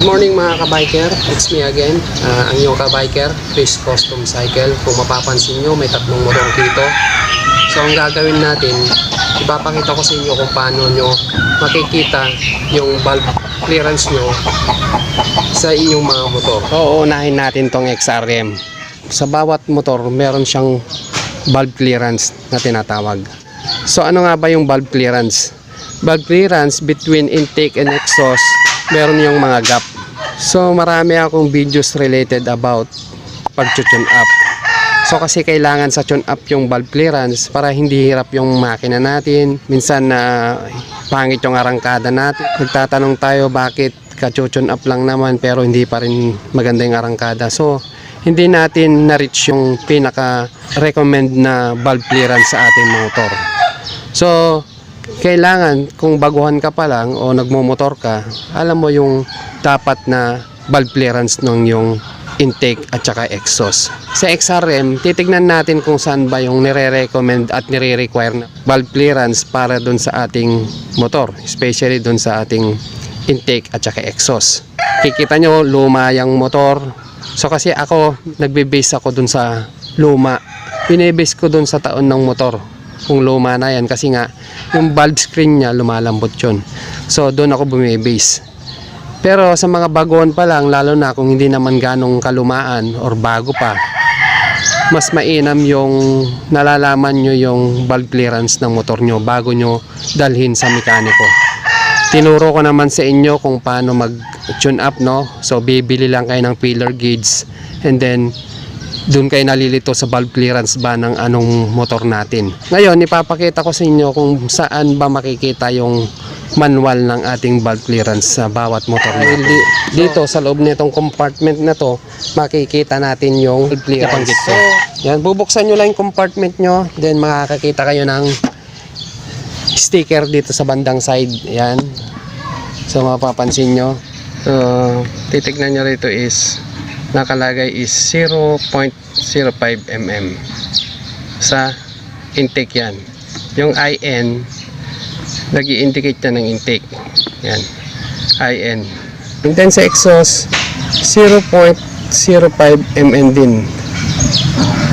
Good morning mga ka-biker, it's me again, ang inyong ka-biker, Chris Custom Cycle. Kung mapapansin nyo, may tatlong motor dito. So ang gagawin natin, ipapakita ko sa inyo kung paano nyo makikita yung valve clearance nyo sa inyong mga motor. So unahin natin tong XRM. Sa bawat motor, meron siyang valve clearance na tinatawag. So ano nga ba yung valve clearance? Valve clearance between intake and exhaust, meron yung mga gap. So marami akong videos related about pag-tune up. So kasi kailangan sa tune up yung valve clearance para hindi hirap yung makina natin. Minsan na pangit yung arangkada natin. Nagtatanong tayo bakit ka-tune up lang naman pero hindi pa rin maganda yung arangkada. So hindi natin na-reach yung pinaka-recommend na valve clearance sa ating motor. So kailangan kung baguhan ka pa lang o nagmomotor ka, alam mo yung dapat na valve clearance ng yung intake at saka exhaust. Sa XRM, titignan natin kung saan ba yung nire-recommend at nire-require na valve clearance para dun sa ating motor, especially dun sa ating intake at saka exhaust. Kikita nyo, luma yung motor. So kasi ako, nagbe-base ako dun sa luma. Pinebase ko dun sa taon ng motor. Kung luma na yan kasi nga yung valve screen niya lumalambot yun. So doon ako bumibase. Pero sa mga baguhan pa lang, lalo na kung hindi naman ganong kalumaan or bago pa, mas mainam yung nalalaman nyo yung valve clearance ng motor nyo bago nyo dalhin sa mekaniko. Tinuro ko naman sa inyo kung paano mag tune up, no? So bibili lang kayo ng feeler gauge and then doon kayo nalilito sa valve clearance ba ng anong motor natin. Ngayon, ipapakita ko sa inyo kung saan ba makikita yung manual ng ating valve clearance sa bawat motor natin. Dito sa loob nitong compartment na to, makikita natin yung valve clearance. So, yan, bubuksan nyo lang yung compartment nyo, then makakakita kayo ng sticker dito sa bandang side. Yan. So, mapapansin nyo. Titignan nyo rito is nakalagay is 0.05 mm sa intake yan. Yung IN nag-i-indicate na ng intake. Yan. IN. And then sa exhaust 0.05 mm din.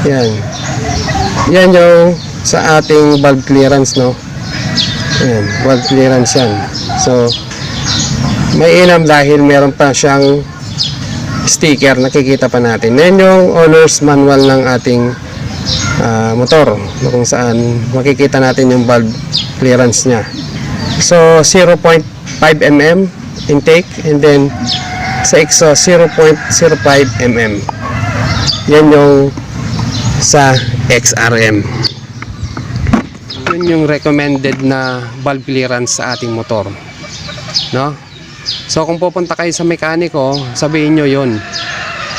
Yan. Yan yung sa ating valve clearance, no? Yan. Valve clearance yan. So may inam dahil meron pa siyang sticker, nakikita pa natin. Yan yung owner's manual ng ating motor, kung saan makikita natin yung valve clearance nya. So 0.5 mm intake and then sa exhaust 0.05 mm. Yan yung sa XRM. Yun yung recommended na valve clearance sa ating motor, no? So kung pupunta kayo sa mekaniko, sabihin nyo yun.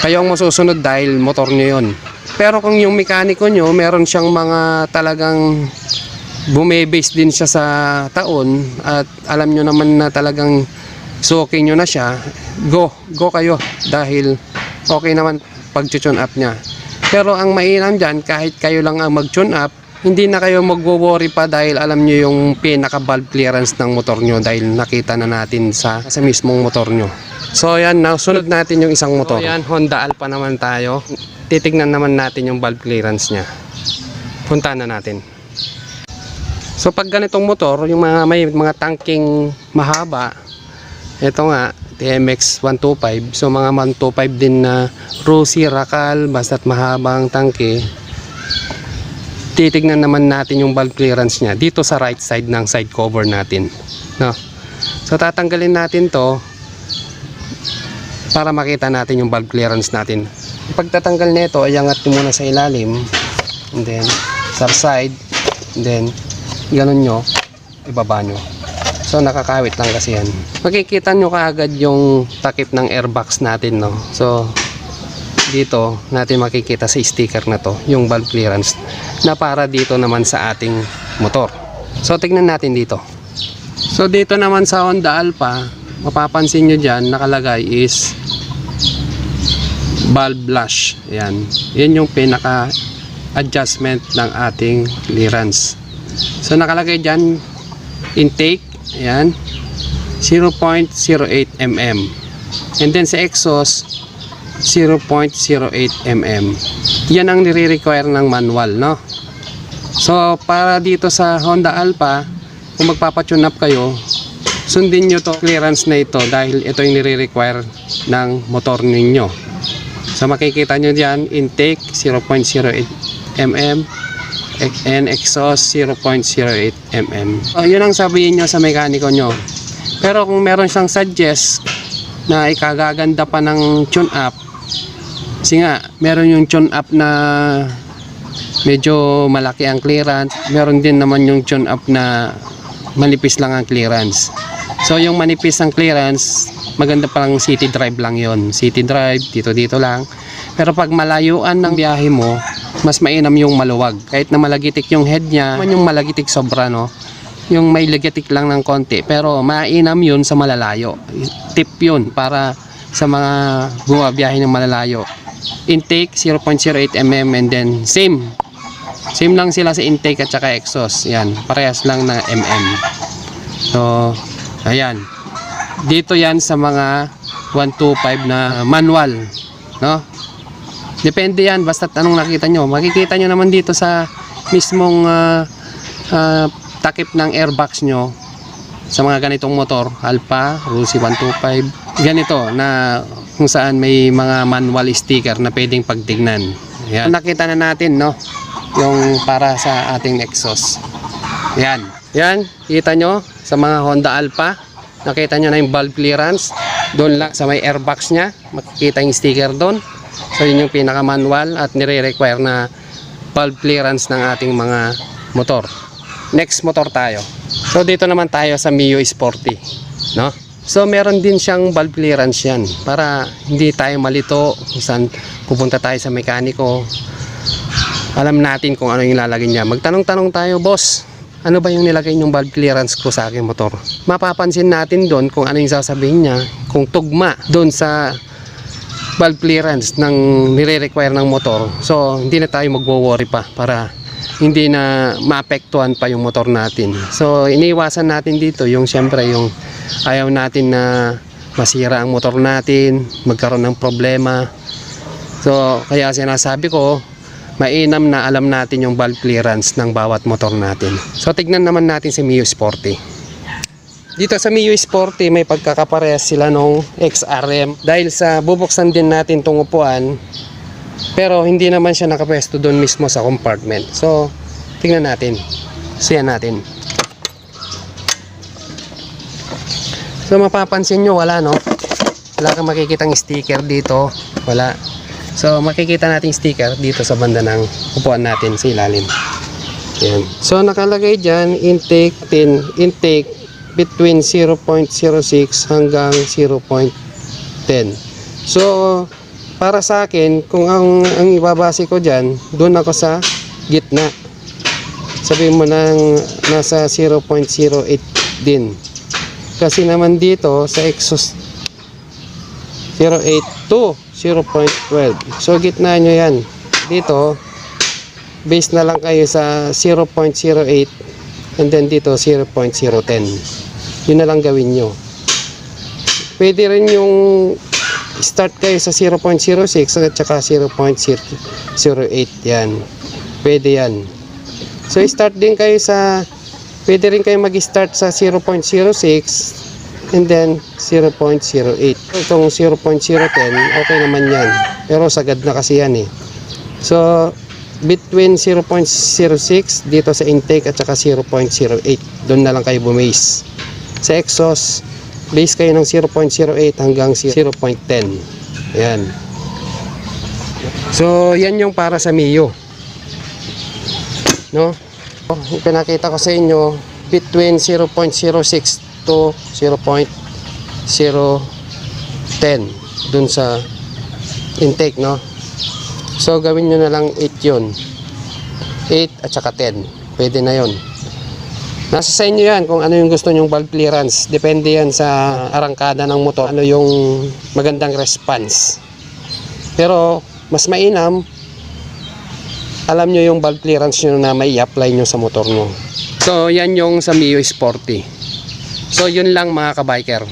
Kayo ang masusunod dahil motor nyo yun. Pero kung yung mekaniko nyo, meron siyang mga talagang bumibase din siya sa taon at alam nyo naman na talagang suki nyo na siya, go kayo dahil okay naman pag-tune up nya. Pero ang mainam dyan, kahit kayo lang ang mag-tune up, hindi na kayo magwo-worry pa dahil alam nyo yung pinaka-valve clearance ng motor nyo dahil nakita na natin sa mismong motor nyo. So yan, now sunod natin yung isang motor. So yan, Honda Alpha naman tayo. Titignan naman natin yung valve clearance nya. Puntahan na natin. So pag ganitong motor, yung may mga tangking mahaba, ito nga, TMX 125. So mga 125 din na Rossi, Rakal, basta't mahabang tangke. Titignan naman natin yung valve clearance nya dito sa right side ng side cover natin, no? So tatanggalin natin to para makita natin yung valve clearance natin. Pagtatanggal nito, iangat nyo muna sa ilalim and then sa side and then ganun nyo, ibaba nyo. So nakakawit lang kasi yan. Makikita nyo kaagad yung takip ng airbox natin, no? So dito natin makikita sa sticker na to yung valve clearance na para dito naman sa ating motor. So tignan natin dito. So dito naman sa Honda Alpha, mapapansin nyo dyan nakalagay is valve flush. Yan. Yan yung pinaka adjustment ng ating clearance. So nakalagay dyan intake, ayan, 0.08 mm. And then sa exhaust, 0.08 mm. Yan ang nire-require ng manual, no? So, para dito sa Honda Alpha, kung magpapatune up kayo, sundin nyo to clearance na ito dahil ito yung nire-require ng motor ninyo. So, makikita nyo dyan, intake 0.08 mm and exhaust 0.08 mm. So, yun ang sabihin nyo sa mekaniko nyo. Pero kung meron siyang suggest na ikagaganda pa ng tune up, kasi nga, meron yung tune up na medyo malaki ang clearance, meron din naman yung tune up na manipis lang ang clearance. So yung manipis ang clearance, maganda palang city drive lang yon, city drive, dito lang. Pero pag malayuan ng biyahe mo, mas mainam yung maluwag. Kahit na malagitik yung head niya, yung malagitik sobra, no, yung may lagitik lang ng konti, pero mainam yun sa malalayo. Tip yun para sa mga bumabiyahe ng malalayo. Intake 0.08 mm and then same lang sila sa intake at saka exhaust. Yan, parehas lang na mm. So ayan, dito yan sa mga 125 na manual, no? Depende yan, basta anong nakita nyo. Makikita nyo naman dito sa mismong takip ng airbox nyo sa mga ganitong motor, Alpha, Rusi 125, ganito na kung saan may mga manual sticker na pwedeng pagtignan. Ayan. Nakita na natin, no, yung para sa ating exhaust. Yan, kita nyo sa mga Honda Alpha, nakita nyo na yung valve clearance doon lang sa may airbox nya, makikita yung sticker doon. So yun yung pinaka manual at nire-require na valve clearance ng ating mga motor. Next motor tayo. So dito naman tayo sa Mio Sporty, no? So meron din siyang valve clearance yan para hindi tayo malito kung saan pupunta tayo sa mekaniko. Alam natin kung ano yung ilalagay niya. Magtanong-tanong tayo, boss, ano ba yung nilagay yung valve clearance ko sa aking motor? Mapapansin natin doon kung ano yung sasabihin niya, kung tugma doon sa valve clearance ng nire-require ng motor. So hindi na tayo magwo-worry pa para hindi na maapektuhan pa yung motor natin. So iniiwasan natin dito yung siyempre yung ayaw natin na masira ang motor natin, magkaroon ng problema. So kaya sinasabi ko, mainam na alam natin yung valve clearance ng bawat motor natin. So tignan naman natin si Mio Sporty. Dito sa Mio Sporty may pagkakaparehas sila nung XRM dahil sa bubuksan din natin tong upuan, pero hindi naman siya nakapwesto doon mismo sa compartment. So tingnan natin, siyan natin. So mapapansin nyo, wala, no, wala kang makikitang sticker dito, wala. So makikita natin sticker dito sa banda ng upuan natin sa ilalim. Yan. So nakalagay dyan intake 10, intake between 0.06 hanggang 0.10. So para sa akin, kung ang ibabase ko dyan, doon ako sa gitna. Sabihin mo nang nasa 0.08 din. Kasi naman dito sa exhaust 0.8 to 0.12. So gitna nyo yan. Dito base na lang kayo sa 0.08 and then dito 0.010. Yun na lang gawin nyo. Pwede rin yung start kayo sa 0.06 at saka 0.08. Yan, pwede yan. So start din kayo sa, pwede rin kayo mag-start sa 0.06 and then 0.08. Itong 0.010 okay naman yan, pero sagad na kasi yan eh. So between 0.06 dito sa intake at saka 0.08, doon na lang kayo bumase. Sa exhaust base kayo ng 0.08 hanggang 0.10. Yan. So yan yung para sa Mio, no? Yung pinakita ko sa inyo between 0.06 to 0.010 dun sa intake, no? So gawin nyo na lang 8 yun, 8 at saka 10, pwede na yun. Nasa sa inyo yan kung ano yung gusto nyong valve clearance. Depende yan sa arangkada ng motor, ano yung magandang response. Pero mas mainam, alam nyo yung valve clearance nyo na may i-apply nyo sa motor nyo. So yan yung sa Mio Sporty. So yun lang mga kabiker.